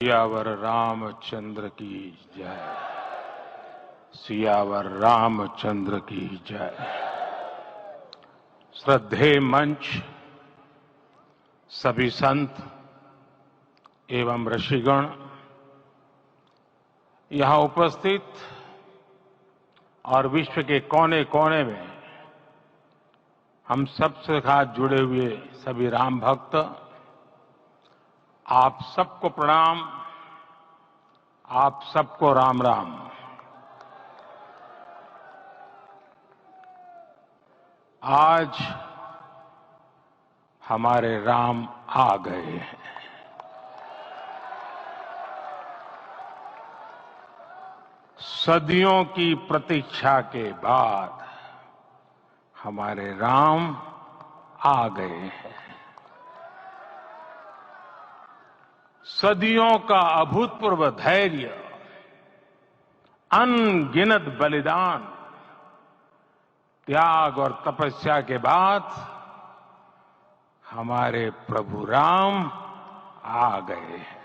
सियावर रामचंद्र की जय। सियावर रामचंद्र की जय। श्रद्धेय मंच, सभी संत एवं ऋषिगण, यहां उपस्थित और विश्व के कोने कोने में हम सबसे साथ जुड़े हुए सभी राम भक्त, आप सबको प्रणाम, आप सबको राम राम। आज हमारे राम आ गए हैं। सदियों की प्रतीक्षा के बाद हमारे राम आ गए हैं। सदियों का अभूतपूर्व धैर्य, अनगिनत बलिदान, त्याग और तपस्या के बाद हमारे प्रभु राम आ गए हैं।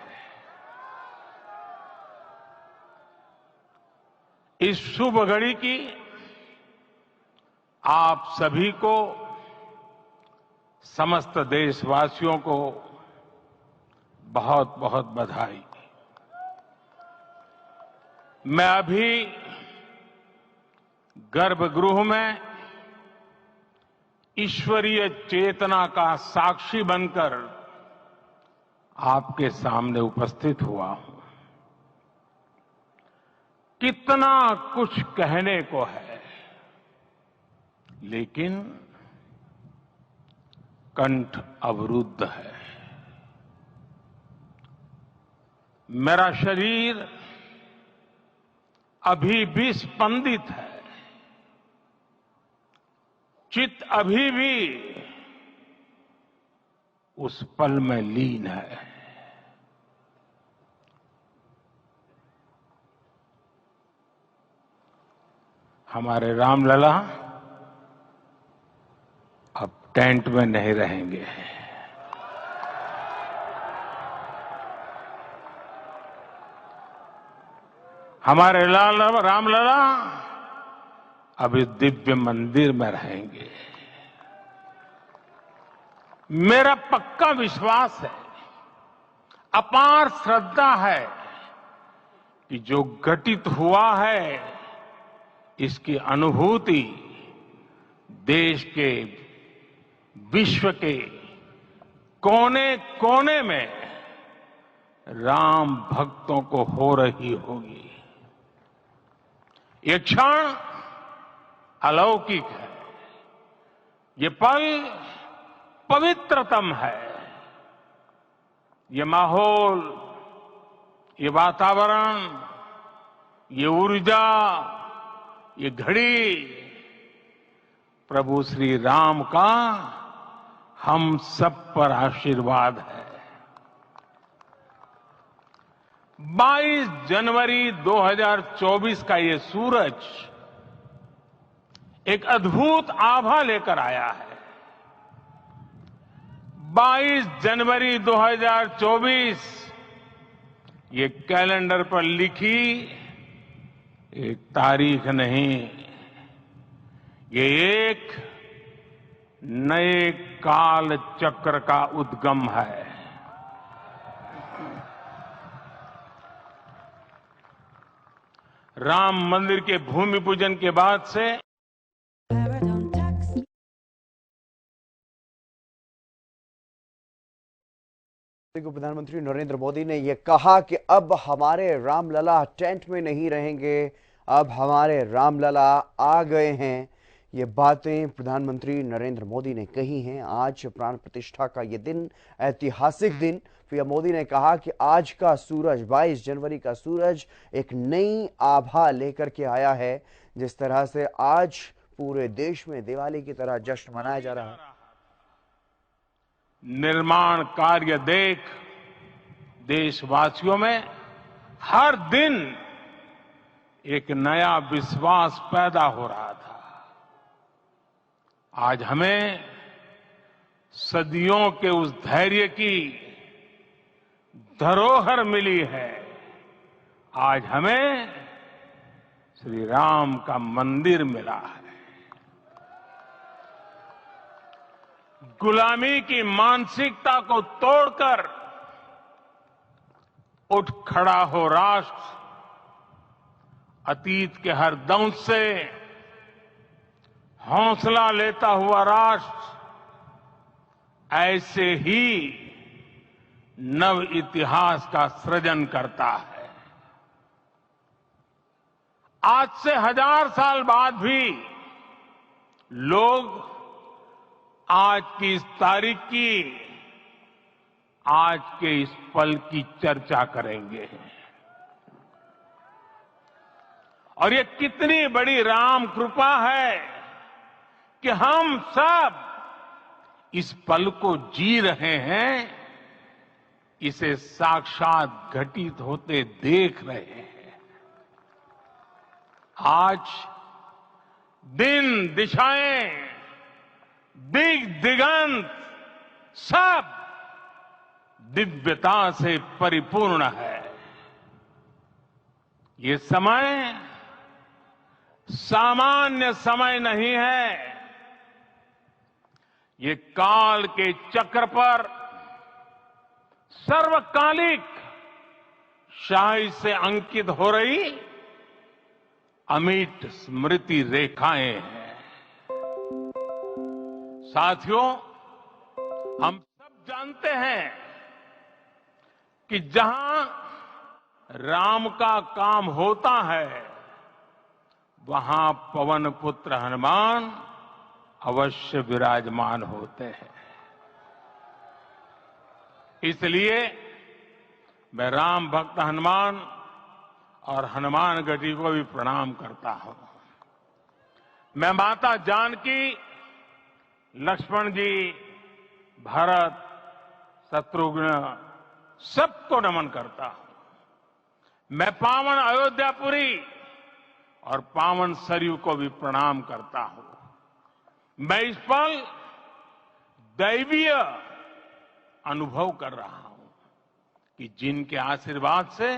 इस शुभ घड़ी की आप सभी को, समस्त देशवासियों को बहुत बहुत बधाई। मैं अभी गर्भगृह में ईश्वरीय चेतना का साक्षी बनकर आपके सामने उपस्थित हुआ हूं। कितना कुछ कहने को है, लेकिन कंठ अवरुद्ध है। मेरा शरीर अभी भी स्पंदित है, चित्त अभी भी उस पल में लीन है। हमारे रामलला अब टेंट में नहीं रहेंगे। हमारे रामलला अब इस दिव्य मंदिर में रहेंगे। मेरा पक्का विश्वास है, अपार श्रद्धा है कि जो घटित हुआ है, इसकी अनुभूति देश के, विश्व के कोने कोने में राम भक्तों को हो रही होगी। ये क्षण अलौकिक है, ये पल पवित्रतम है। ये माहौल, ये वातावरण, ये ऊर्जा, ये घड़ी प्रभु श्री राम का हम सब पर आशीर्वाद है। 22 जनवरी 2024 का ये सूरज एक अद्भुत आभा लेकर आया है। 22 जनवरी 2024 ये कैलेंडर पर लिखी एक तारीख नहीं, ये एक नए काल चक्र का उद्गम है। राम मंदिर के भूमि पूजन के बाद से प्रधानमंत्री नरेंद्र मोदी ने यह कहा कि अब हमारे रामलला टेंट में नहीं रहेंगे, अब हमारे रामलला आ गए हैं। ये बातें प्रधानमंत्री नरेंद्र मोदी ने कही हैं। आज प्राण प्रतिष्ठा का ये दिन, ऐतिहासिक दिन, पीएम मोदी ने कहा कि आज का सूरज, 22 जनवरी का सूरज एक नई आभा लेकर के आया है। जिस तरह से आज पूरे देश में दिवाली की तरह जश्न मनाया जा रहा है। निर्माण कार्य देख देशवासियों में हर दिन एक नया विश्वास पैदा हो रहा था। आज हमें सदियों के उस धैर्य की, धरोहर मिली है, आज हमें श्री राम का मंदिर मिला है। गुलामी की मानसिकता को तोड़कर उठ खड़ा हो राष्ट्र, अतीत के हर दंश से हौसला लेता हुआ राष्ट्र ऐसे ही नव इतिहास का सृजन करता है। आज से 1000 साल बाद भी लोग आज की इस तारीख की, आज के इस पल की चर्चा करेंगे। और ये कितनी बड़ी राम कृपा है कि हम सब इस पल को जी रहे हैं, इसे साक्षात घटित होते देख रहे हैं। आज दिन दिशाएं, दिगंत सब दिव्यता से परिपूर्ण है। ये समय सामान्य समय नहीं है, ये काल के चक्र पर सर्वकालिक शाही से अंकित हो रही अमिट स्मृति रेखाएं हैं। साथियों, हम सब जानते हैं कि जहां राम का काम होता है, वहां पवन पुत्र हनुमान अवश्य विराजमान होते हैं। इसलिए मैं राम भक्त हनुमान और हनुमान गढ़ी को भी प्रणाम करता हूं। मैं माता जानकी, लक्ष्मण जी, भरत, शत्रुघ्न सबको नमन करता हूं। मैं पावन अयोध्यापुरी और पावन सरयू को भी प्रणाम करता हूं। मैं इस पल दैवीय अनुभव कर रहा हूं कि जिनके आशीर्वाद से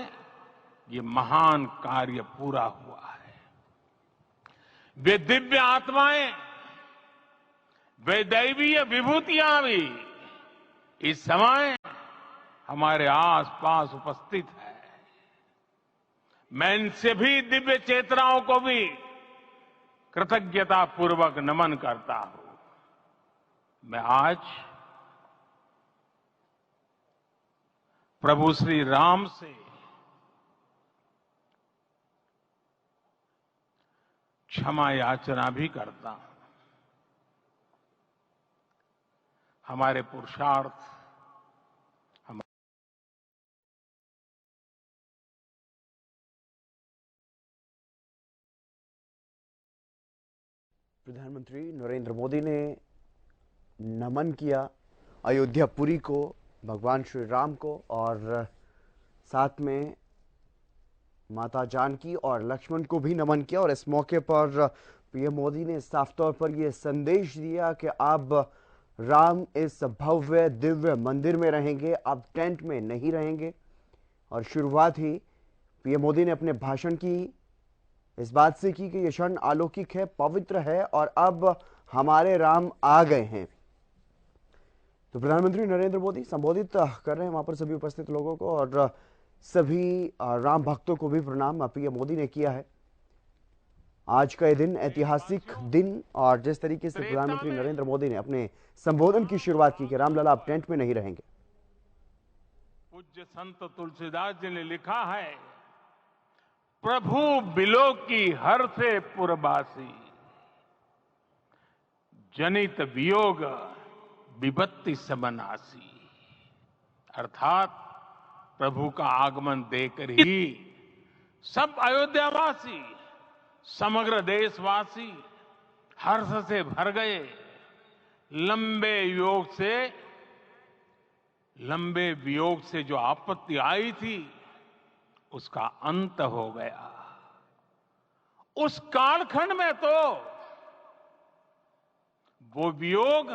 ये महान कार्य पूरा हुआ है। वे दिव्य आत्माएं, वे दैवीय विभूतियां भी इस समय हमारे आसपास उपस्थित है। मैं इन सभी दिव्य चेतनाओं को भी कृतज्ञता पूर्वक नमन करता हूं। मैं आज प्रभु श्री राम से क्षमा याचना भी करता हूं। हमारे पुरुषार्थ, प्रधानमंत्री नरेंद्र मोदी ने नमन किया अयोध्यापुरी को, भगवान श्री राम को, और साथ में माता जानकी और लक्ष्मण को भी नमन किया। और इस मौके पर पीएम मोदी ने साफ तौर पर यह संदेश दिया कि अब राम इस भव्य दिव्य मंदिर में रहेंगे, अब टेंट में नहीं रहेंगे। और शुरुआत ही पीएम मोदी ने अपने भाषण की इस बात से की कि यह क्षण अलौकिक है, पवित्र है और अब हमारे राम आ गए हैं। तो प्रधानमंत्री नरेंद्र मोदी संबोधित कर रहे हैं वहां पर सभी उपस्थित लोगों को, और सभी राम भक्तों को भी प्रणाम पीएम मोदी ने किया है। आज का यह दिन ऐतिहासिक दिन, और जिस तरीके से प्रधानमंत्री नरेंद्र मोदी ने अपने संबोधन की शुरुआत की कि रामलला अब टेंट में नहीं रहेंगे। पूज्य संत तुलसीदास जी ने लिखा है, प्रभु बिलो की हर से पुरबासी, जनित वियोग विपत्ति सबनासी। अर्थात प्रभु का आगमन देकर ही सब अयोध्यावासी, समग्र देशवासी हर्ष से भर गए। लंबे वियोग से जो आपत्ति आई थी, उसका अंत हो गया। उस कालखंड में तो वो वियोग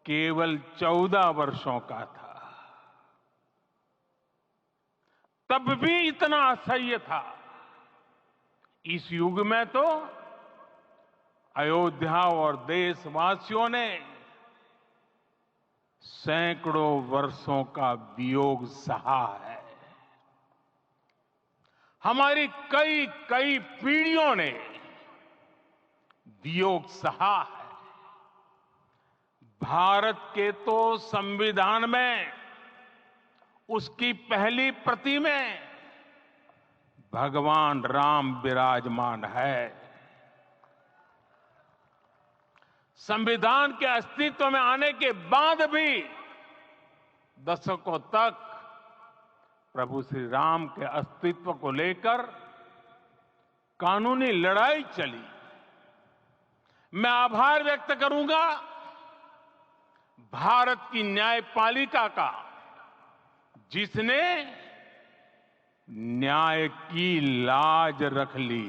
केवल 14 वर्षों का था। तब भी इतना असह्य था। इस युग में तो अयोध्या और देशवासियों ने सैकड़ों वर्षों का वियोग सहा है। हमारी कई कई पीढ़ियों ने वियोग सहा है। भारत के तो संविधान में उसकी पहली प्रति में भगवान राम विराजमान है। संविधान के अस्तित्व में आने के बाद भी दशकों तक प्रभु श्री राम के अस्तित्व को लेकर कानूनी लड़ाई चली। मैं आभार व्यक्त करूंगा भारत की न्यायपालिका का, जिसने न्याय की लाज रख ली।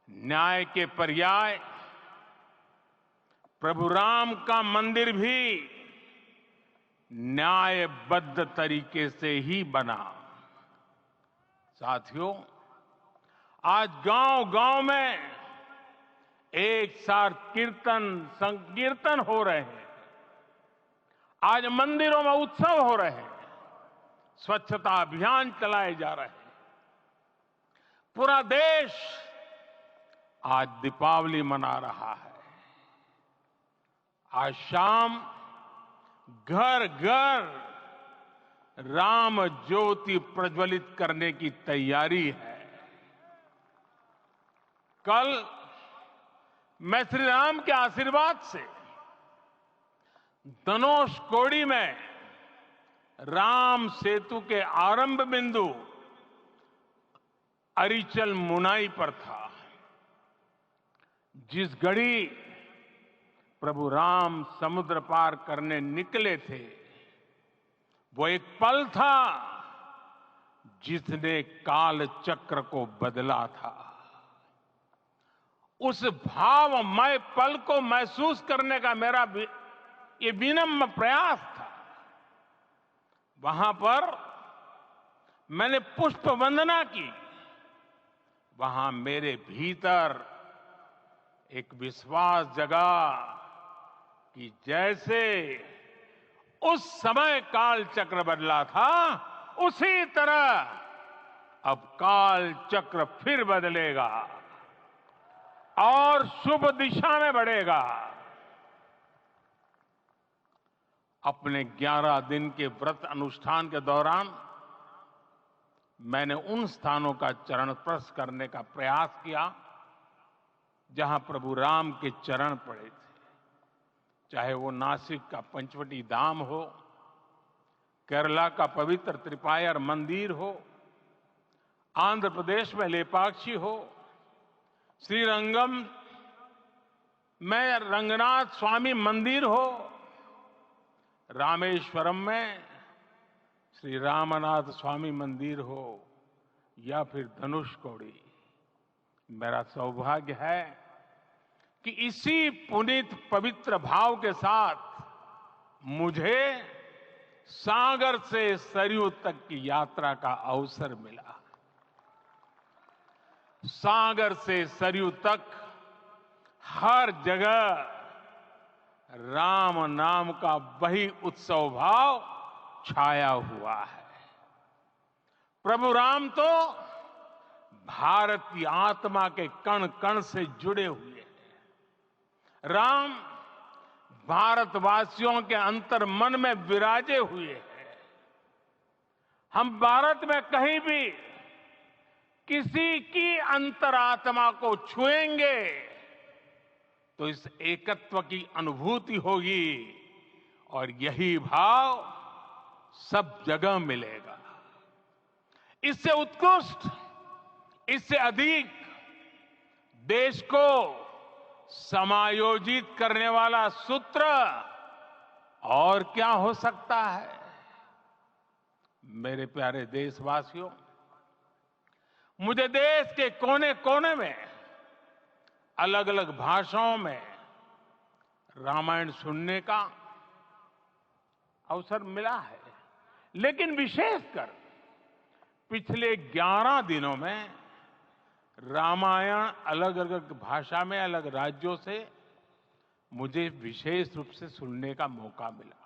न्याय के पर्याय प्रभु राम का मंदिर भी न्यायबद्ध तरीके से ही बना। साथियों, आज गांव-गांव में एक साथ कीर्तन संकीर्तन हो रहे हैं। आज मंदिरों में उत्सव हो रहे हैं। स्वच्छता अभियान चलाए जा रहे हैं। पूरा देश आज दीपावली मना रहा है। आज शाम घर घर राम ज्योति प्रज्वलित करने की तैयारी है। कल मैं श्री राम के आशीर्वाद से धनुषकोडी में राम सेतु के आरंभ बिंदु अरिचल मुनाई पर था। जिस घड़ी प्रभु राम समुद्र पार करने निकले थे, वो एक पल था जिसने काल चक्र को बदला था। उस भावमय पल को महसूस करने का मेरा ये विनम्र प्रयास था। वहां पर मैंने पुष्प वंदना की। वहां मेरे भीतर एक विश्वास जगा कि जैसे उस समय काल चक्र बदला था, उसी तरह अब काल चक्र फिर बदलेगा और शुभ दिशा में बढ़ेगा। अपने 11 दिन के व्रत अनुष्ठान के दौरान मैंने उन स्थानों का चरण स्पर्श करने का प्रयास किया जहां प्रभु राम के चरण पड़े थे। चाहे वो नासिक का पंचवटी धाम हो, केरला का पवित्र त्रिपायर मंदिर हो, आंध्र प्रदेश में लेपाक्षी हो, श्रीरंगम में रंगनाथ स्वामी मंदिर हो, रामेश्वरम में श्री रामनाथ स्वामी मंदिर हो, या फिर धनुषकोडी। मेरा सौभाग्य है कि इसी पुनीत पवित्र भाव के साथ मुझे सागर से सरयू तक की यात्रा का अवसर मिला। सागर से सरयू तक हर जगह राम नाम का वही उत्सव भाव छाया हुआ है। प्रभु राम तो भारत की आत्मा के कण कण से जुड़े हुए हैं। राम भारतवासियों के अंतर मन में विराजे हुए हैं। हम भारत में कहीं भी किसी की अंतरात्मा को छुएंगे तो इस एकत्व की अनुभूति होगी और यही भाव सब जगह मिलेगा। इससे उत्कृष्ट, इससे अधिक देश को समायोजित करने वाला सूत्र और क्या हो सकता है। मेरे प्यारे देशवासियों, मुझे देश के कोने कोने में अलग अलग भाषाओं में रामायण सुनने का अवसर मिला है, लेकिन विशेषकर पिछले 11 दिनों में रामायण अलग अलग भाषा में अलग राज्यों से मुझे विशेष रूप से सुनने का मौका मिला।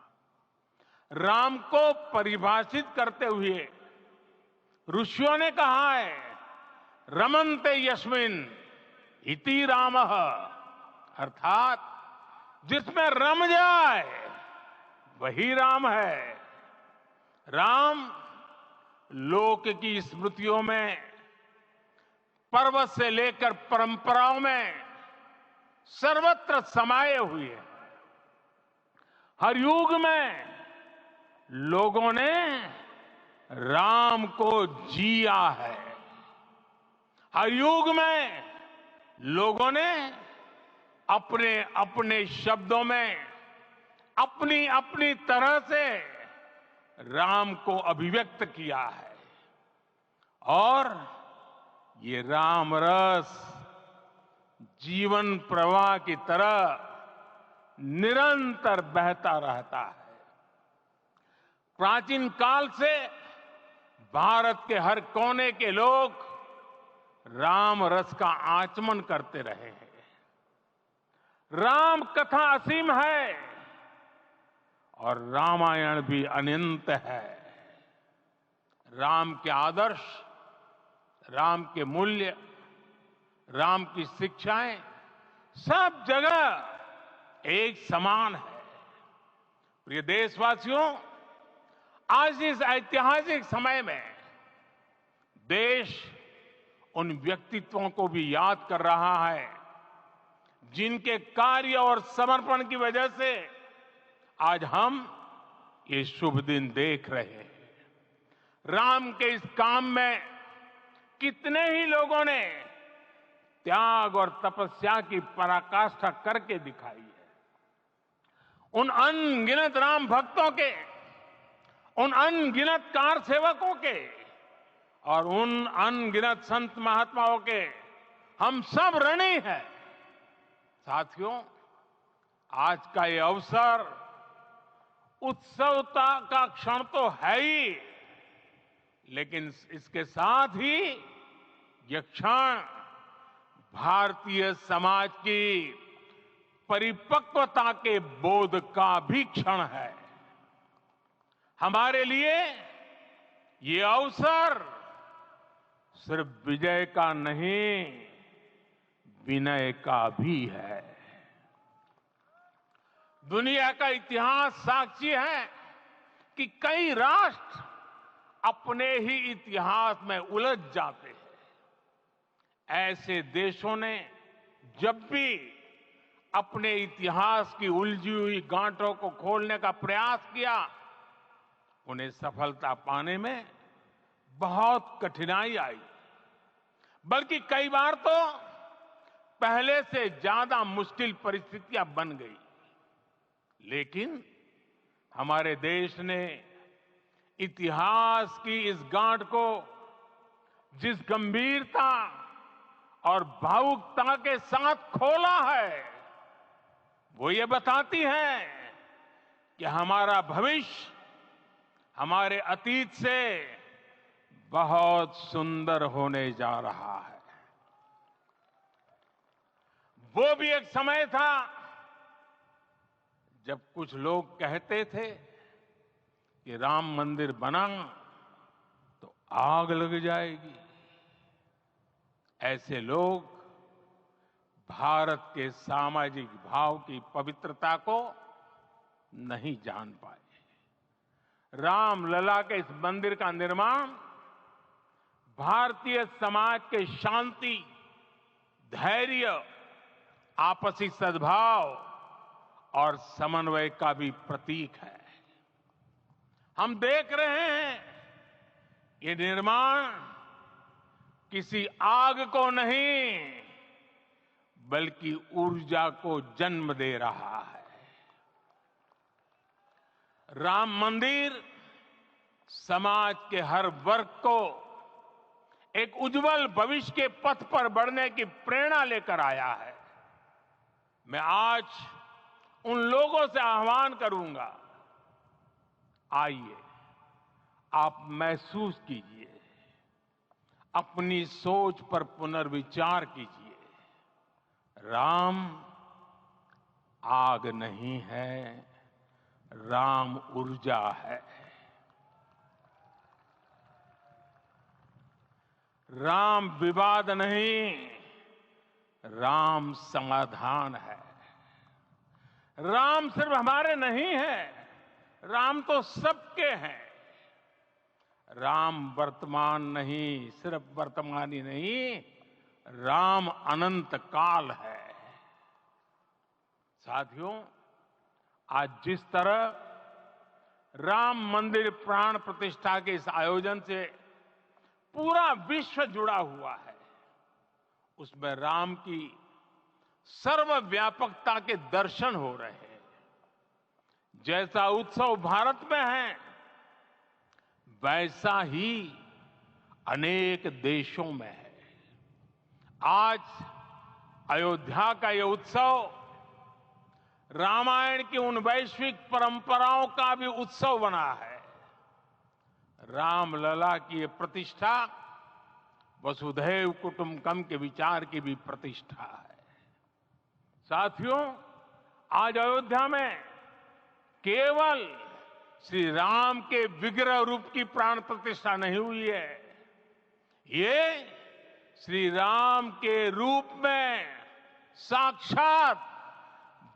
राम को परिभाषित करते हुए ऋषियों ने कहा है, रमन्ते यस्मिन् इति रामः, अर्थात जिसमें रम जाए वही राम है। राम लोक की स्मृतियों में, पर्वत से लेकर परंपराओं में सर्वत्र समाये हुए हैं। हर युग में लोगों ने राम को जिया है। हर युग में लोगों ने अपने अपने शब्दों में अपनी अपनी तरह से राम को अभिव्यक्त किया है और ये राम रस जीवन प्रवाह की तरह निरंतर बहता रहता है। प्राचीन काल से भारत के हर कोने के लोग राम रस का आचमन करते रहे हैं। राम कथा असीम है और रामायण भी अनंत है। राम के आदर्श, राम के मूल्य, राम की शिक्षाएं सब जगह एक समान है। प्रिय देशवासियों, आज इस ऐतिहासिक समय में देश उन व्यक्तित्वों को भी याद कर रहा है जिनके कार्य और समर्पण की वजह से आज हम ये शुभ दिन देख रहे हैं। राम के इस काम में कितने ही लोगों ने त्याग और तपस्या की पराकाष्ठा करके दिखाई है। उन अनगिनत राम भक्तों के, उन अनगिनत कार सेवकों के और उन अनगिनत संत महात्माओं के हम सब ऋणी हैं। साथियों, आज का ये अवसर उत्सवता का क्षण तो है ही, लेकिन इसके साथ ही यह क्षण भारतीय समाज की परिपक्वता के बोध का भी क्षण है। हमारे लिए ये अवसर सिर्फ विजय का नहीं, विनय का भी है। दुनिया का इतिहास साक्षी है कि कई राष्ट्र अपने ही इतिहास में उलझ जाते हैं। ऐसे देशों ने जब भी अपने इतिहास की उलझी हुई गांठों को खोलने का प्रयास किया, उन्हें सफलता पाने में बहुत कठिनाई आई, बल्कि कई बार तो पहले से ज्यादा मुश्किल परिस्थितियां बन गई। लेकिन हमारे देश ने इतिहास की इस गांठ को जिस गंभीरता और भावुकता के साथ खोला है, वो ये बताती है कि हमारा भविष्य हमारे अतीत से बहुत सुंदर होने जा रहा है। वो भी एक समय था जब कुछ लोग कहते थे कि राम मंदिर बना तो आग लग जाएगी। ऐसे लोग भारत के सामाजिक भाव की पवित्रता को नहीं जान पाए। रामलला के इस मंदिर का निर्माण भारतीय समाज के शांति, धैर्य, आपसी सद्भाव और समन्वय का भी प्रतीक है। हम देख रहे हैं ये निर्माण किसी आग को नहीं, बल्कि ऊर्जा को जन्म दे रहा है। राम मंदिर समाज के हर वर्ग को एक उज्जवल भविष्य के पथ पर बढ़ने की प्रेरणा लेकर आया है। मैं आज उन लोगों से आह्वान करूंगा आइए, आप महसूस कीजिए, अपनी सोच पर पुनर्विचार कीजिए। राम आग नहीं है, राम ऊर्जा है। राम विवाद नहीं, राम समाधान है। राम सिर्फ हमारे नहीं है, राम तो सबके हैं। राम वर्तमान नहीं, सिर्फ वर्तमान ही नहीं, राम अनंत काल है। साथियों, आज जिस तरह राम मंदिर प्राण प्रतिष्ठा के इस आयोजन से पूरा विश्व जुड़ा हुआ है, उसमें राम की सर्वव्यापकता के दर्शन हो रहे हैं। जैसा उत्सव भारत में है, वैसा ही अनेक देशों में है। आज अयोध्या का यह उत्सव रामायण की उन वैश्विक परंपराओं का भी उत्सव बना है। रामलला की ये प्रतिष्ठा वसुधैव कुटुंबकम के विचार की भी प्रतिष्ठा है। साथियों, आज अयोध्या में केवल श्री राम के विग्रह रूप की प्राण प्रतिष्ठा नहीं हुई है, ये श्री राम के रूप में साक्षात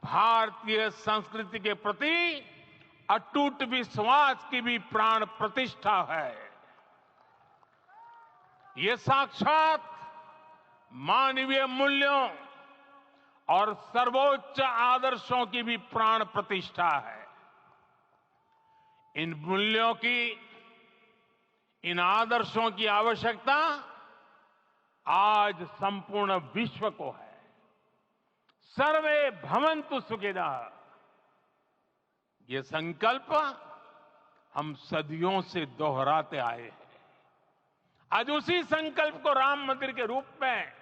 भारतीय संस्कृति के प्रति अटूट विश्वास की भी प्राण प्रतिष्ठा है। ये साक्षात मानवीय मूल्यों और सर्वोच्च आदर्शों की भी प्राण प्रतिष्ठा है। इन मूल्यों की, इन आदर्शों की आवश्यकता आज संपूर्ण विश्व को है। सर्वे भवन्तु सुखिनः, ये संकल्प हम सदियों से दोहराते आए हैं। आज उसी संकल्प को राम मंदिर के रूप में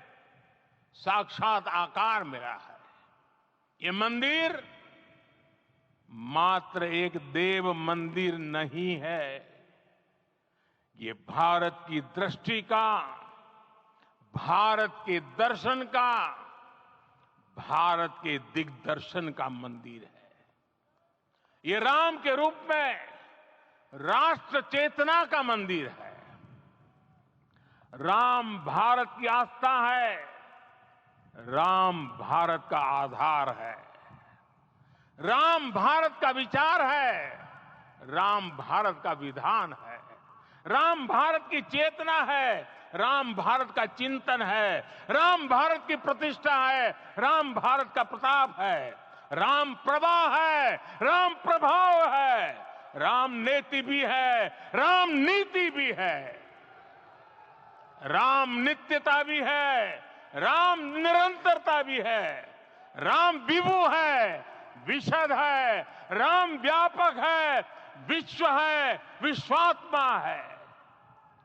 साक्षात आकार मिला है। ये मंदिर मात्र एक देव मंदिर नहीं है, ये भारत की दृष्टि का, भारत के दर्शन का, भारत के दिग्दर्शन का मंदिर है। ये राम के रूप में राष्ट्र चेतना का मंदिर है। राम भारत की आस्था है, राम भारत का आधार है, राम भारत का विचार है, राम भारत का विधान है, राम भारत की चेतना है, राम भारत का चिंतन है, राम भारत की प्रतिष्ठा है, राम भारत का प्रताप है, राम प्रवाह है, राम प्रभाव है, राम नेति भी है, राम नीति भी है, राम नित्यता भी है, राम निरंतरता भी है, राम विभु है, विशद है, राम व्यापक है, विश्व है, विश्वात्मा है।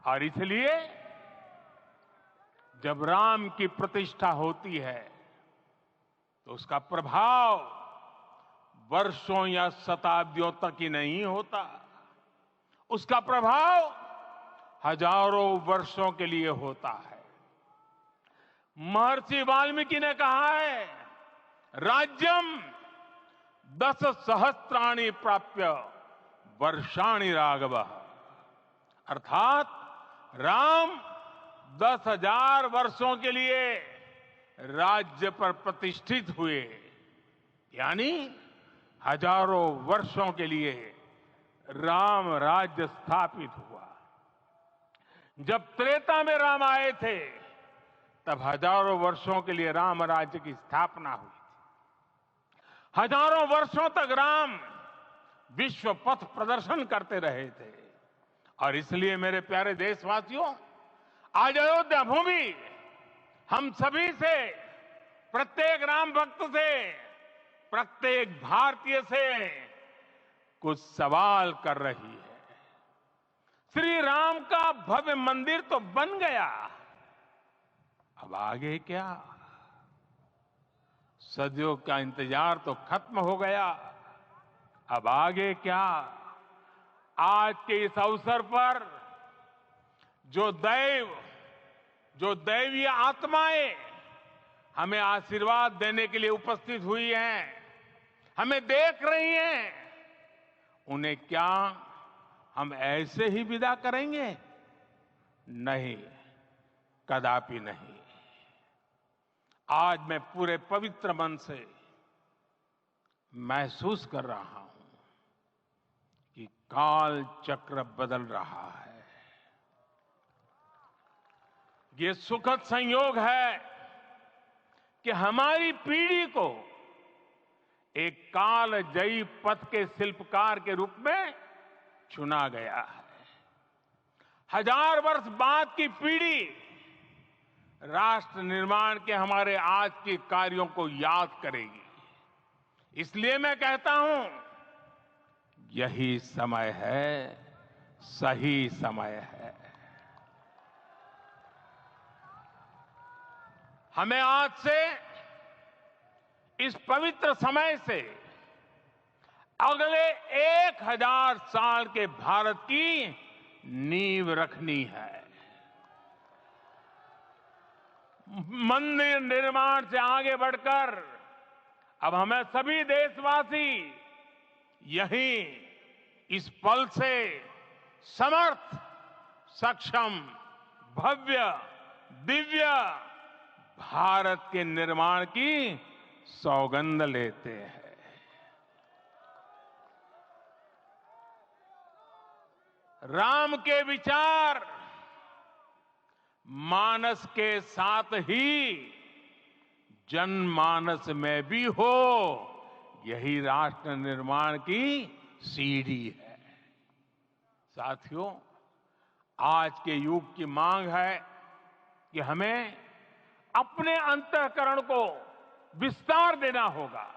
और इसलिए जब राम की प्रतिष्ठा होती है तो उसका प्रभाव वर्षों या शताब्दियों तक ही नहीं होता, उसका प्रभाव हजारों वर्षों के लिए होता है। महर्षि वाल्मीकि ने कहा है, राज्यम 10 सहस्त्राणि प्राप्य वर्षाणि राघव, अर्थात राम 10,000 वर्षों के लिए राज्य पर प्रतिष्ठित हुए, यानी हजारों वर्षों के लिए राम राज्य स्थापित हुआ। जब त्रेता में राम आए थे तब हजारों वर्षों के लिए राम राज्य की स्थापना हुई थी। हजारों वर्षों तक राम विश्व पथ प्रदर्शन करते रहे थे। और इसलिए मेरे प्यारे देशवासियों, आज अयोध्या भूमि हम सभी से, प्रत्येक राम भक्त से, प्रत्येक भारतीय से कुछ सवाल कर रही है। श्री राम का भव्य मंदिर तो बन गया, अब आगे क्या? सदियों का इंतजार तो खत्म हो गया, अब आगे क्या? आज के इस अवसर पर जो दैवीय आत्माएं हमें आशीर्वाद देने के लिए उपस्थित हुई हैं, हमें देख रही हैं, उन्हें क्या हम ऐसे ही विदा करेंगे? नहीं, कदापि नहीं। आज मैं पूरे पवित्र मन से महसूस कर रहा हूं कि काल चक्र बदल रहा है। ये सुखद संयोग है कि हमारी पीढ़ी को एक कालजयी पथ के शिल्पकार के रूप में चुना गया है। 1000 वर्ष बाद की पीढ़ी राष्ट्र निर्माण के हमारे आज के कार्यों को याद करेगी। इसलिए मैं कहता हूं, यही समय है, सही समय है। हमें आज से, इस पवित्र समय से अगले 1000 साल के भारत की नींव रखनी है। मंदिर निर्माण से आगे बढ़कर अब हमें सभी देशवासी यहीं इस पल से समर्थ, सक्षम, भव्य, दिव्य भारत के निर्माण की सौगंध लेते हैं। राम के विचार मानस के साथ ही जनमानस में भी हो, यही राष्ट्र निर्माण की सीढ़ी है। साथियों, आज के युग की मांग है कि हमें अपने अंतःकरण को विस्तार देना होगा।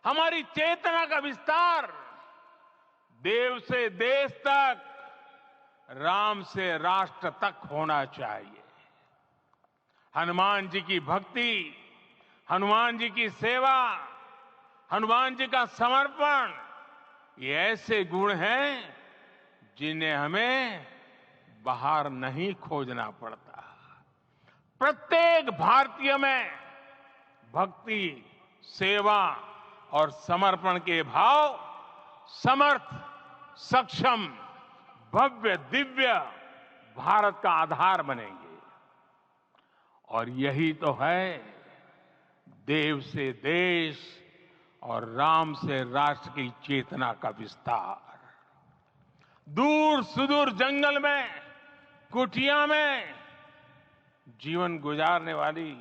हमारी चेतना का विस्तार देव से देश तक, राम से राष्ट्र तक होना चाहिए। हनुमान जी की भक्ति, हनुमान जी की सेवा, हनुमान जी का समर्पण, ये ऐसे गुण हैं जिन्हें हमें बाहर नहीं खोजना पड़ता। प्रत्येक भारतीय में भक्ति, सेवा और समर्पण के भाव समर्थ, सक्षम, भव्य, दिव्य भारत का आधार बनेंगे। और यही तो है देव से देश और राम से राष्ट्र की चेतना का विस्तार। दूर सुदूर जंगल में, कुटिया में जीवन गुजारने वाली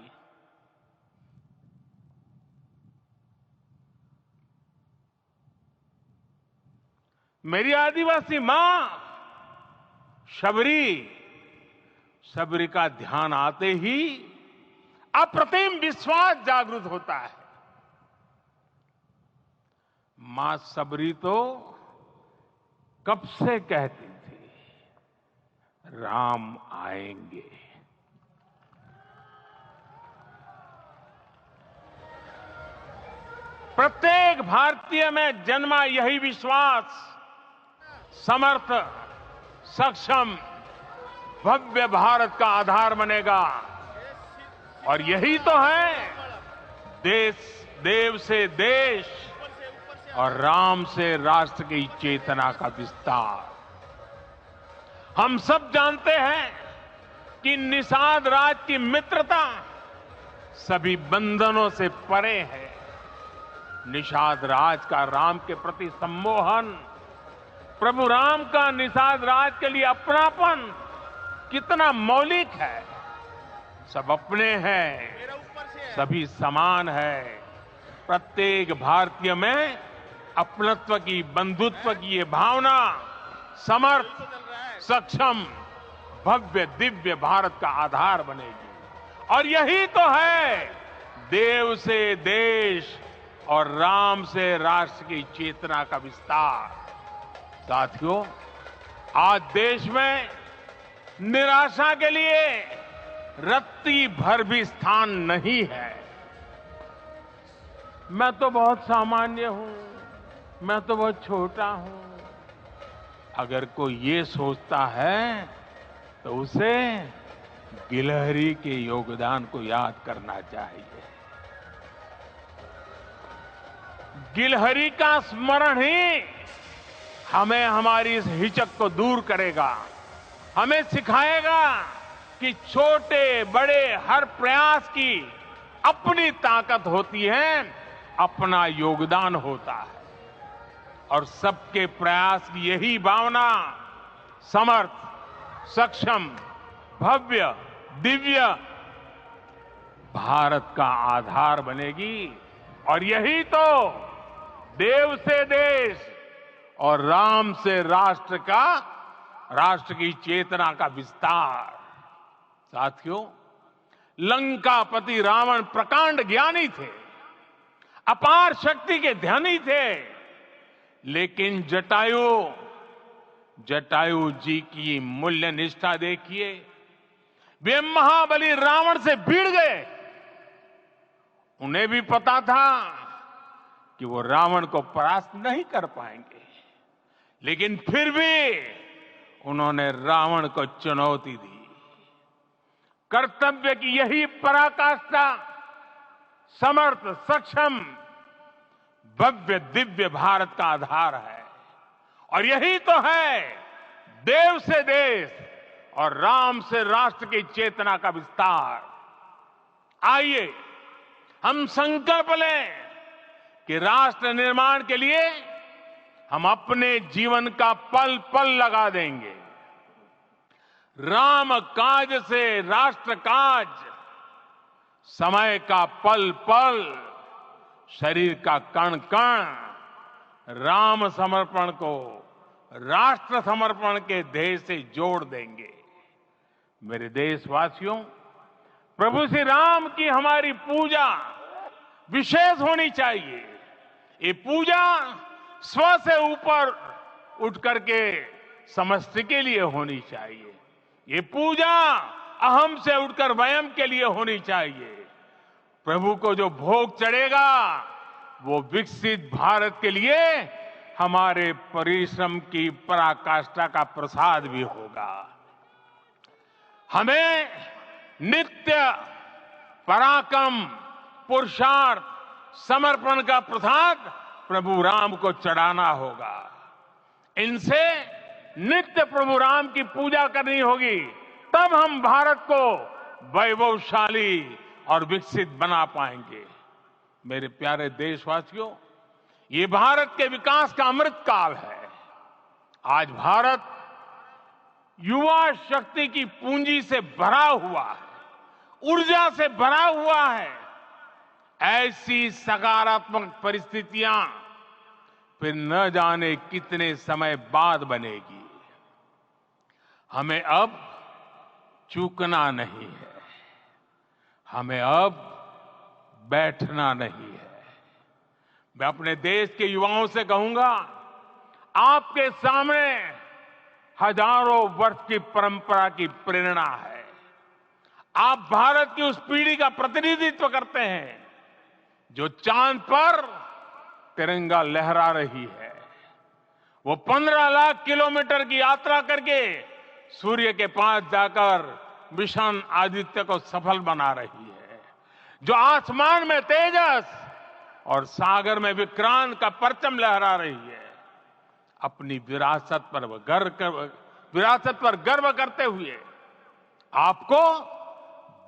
मेरी आदिवासी मां शबरी का ध्यान आते ही अप्रतिम विश्वास जागृत होता है। मां शबरी तो कब से कहती थी, राम आएंगे। प्रत्येक भारतीय में जन्मा यही विश्वास समर्थ, सक्षम, भव्य भारत का आधार बनेगा। और यही तो है देव से देश और राम से राष्ट्र की चेतना का विस्तार। हम सब जानते हैं कि निषाद राज की मित्रता सभी बंधनों से परे है। निषाद राज का राम के प्रति सम्मोहन, प्रभु राम का निषाद राज के लिए अपनापन कितना मौलिक है। सब अपने हैं, सभी समान है। प्रत्येक भारतीय में अपनत्व की, बंधुत्व की ये भावना समर्थ, सक्षम, भव्य, दिव्य भारत का आधार बनेगी। और यही तो है देव से देश और राम से राष्ट्र की चेतना का विस्तार। साथियों, आज देश में निराशा के लिए रत्ती भर भी स्थान नहीं है। मैं तो बहुत सामान्य हूं, मैं तो बहुत छोटा हूं, अगर कोई ये सोचता है तो उसे गिलहरी के योगदान को याद करना चाहिए। गिलहरी का स्मरण ही हमें हमारी इस हिचक को दूर करेगा, हमें सिखाएगा कि छोटे बड़े हर प्रयास की अपनी ताकत होती है, अपना योगदान होता है और सबके प्रयास की यही भावना समर्थ, सक्षम, भव्य, दिव्य भारत का आधार बनेगी। और यही तो देव से देश और राम से राष्ट्र का, राष्ट्र की चेतना का विस्तार। साथियों, लंकापति रावण प्रकांड ज्ञानी थे, अपार शक्ति के धनी थे, लेकिन जटायु जी की मूल्य निष्ठा देखिए। वे महाबली रावण से भिड़ गए। उन्हें भी पता था कि वो रावण को परास्त नहीं कर पाएंगे, लेकिन फिर भी उन्होंने रावण को चुनौती दी। कर्तव्य की यही पराकाष्ठा समर्थ, सक्षम, भव्य, दिव्य भारत का आधार है। और यही तो है देव से देश और राम से राष्ट्र की चेतना का विस्तार। आइए हम संकल्प लें कि राष्ट्र निर्माण के लिए हम अपने जीवन का पल पल लगा देंगे। राम काज से राष्ट्र काज, समय का पल पल, शरीर का कण कण राम समर्पण को राष्ट्र समर्पण के ध्येय से जोड़ देंगे। मेरे देशवासियों, प्रभु श्री राम की हमारी पूजा विशेष होनी चाहिए। ये पूजा स्व से ऊपर उठ करके समष्टि के लिए होनी चाहिए। ये पूजा अहम से उठकर वयम के लिए होनी चाहिए। प्रभु को जो भोग चढ़ेगा वो विकसित भारत के लिए हमारे परिश्रम की पराकाष्ठा का प्रसाद भी होगा। हमें नित्य पराक्रम, पुरुषार्थ, समर्पण का प्रसाद प्रभु राम को चढ़ाना होगा। इनसे नित्य प्रभु राम की पूजा करनी होगी, तब हम भारत को वैभवशाली और विकसित बना पाएंगे। मेरे प्यारे देशवासियों, ये भारत के विकास का अमृत काल है। आज भारत युवा शक्ति की पूंजी से भरा हुआ है, ऊर्जा से भरा हुआ है। ऐसी सकारात्मक परिस्थितियां फिर न जाने कितने समय बाद बनेगी। हमें अब चूकना नहीं है, हमें अब बैठना नहीं है। मैं अपने देश के युवाओं से कहूंगा, आपके सामने हजारों वर्ष की परंपरा की प्रेरणा है। आप भारत की उस पीढ़ी का प्रतिनिधित्व करते हैं जो चांद पर तिरंगा लहरा रही है। वो 15 लाख किलोमीटर की यात्रा करके सूर्य के पास जाकर मिशन आदित्य को सफल बना रही है। जो आसमान में तेजस और सागर में विक्रांत का परचम लहरा रही है। अपनी विरासत पर गर्व करते हुए आपको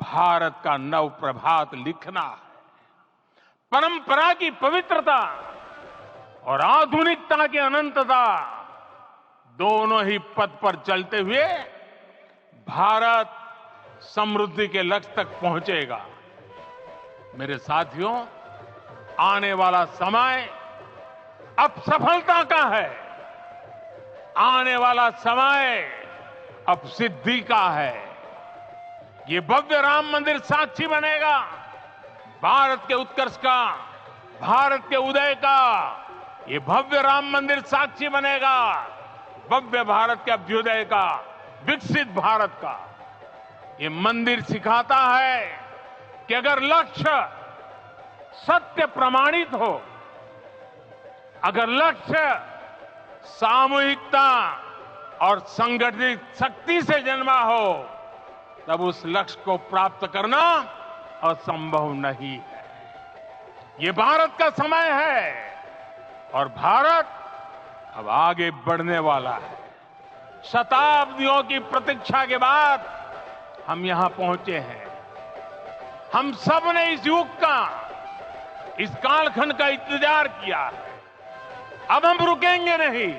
भारत का नव प्रभात लिखना है। परंपरा की पवित्रता और आधुनिकता की अनंतता, दोनों ही पथ पर चलते हुए भारत समृद्धि के लक्ष्य तक पहुंचेगा। मेरे साथियों, आने वाला समय अब सफलता का है। आने वाला समय अब सिद्धि का है। ये भव्य राम मंदिर साक्षी बनेगा भारत के उत्कर्ष का, भारत के उदय का। ये भव्य राम मंदिर साक्षी बनेगा भव्य भारत के अभ्युदय का, विकसित भारत का। ये मंदिर सिखाता है कि अगर लक्ष्य सत्य प्रमाणित हो, अगर लक्ष्य सामूहिकता, और संगठित शक्ति से जन्मा हो, तब उस लक्ष्य को प्राप्त करना असंभव नहीं है। ये भारत का समय है और भारत अब आगे बढ़ने वाला है। शताब्दियों की प्रतीक्षा के बाद हम यहां पहुंचे हैं। हम सब ने इस युग का, इस कालखंड का इंतजार किया है। अब हम रुकेंगे नहीं,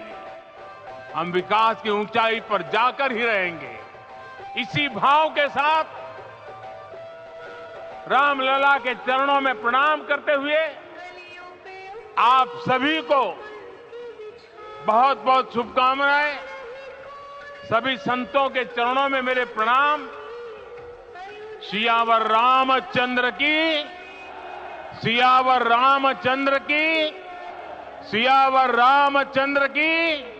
हम विकास की ऊंचाई पर जाकर ही रहेंगे। इसी भाव के साथ रामलला के चरणों में प्रणाम करते हुए आप सभी को बहुत बहुत शुभकामनाएं। सभी संतों के चरणों में मेरे प्रणाम। सियावर रामचंद्र की, सियावर रामचंद्र की, सियावर रामचंद्र की।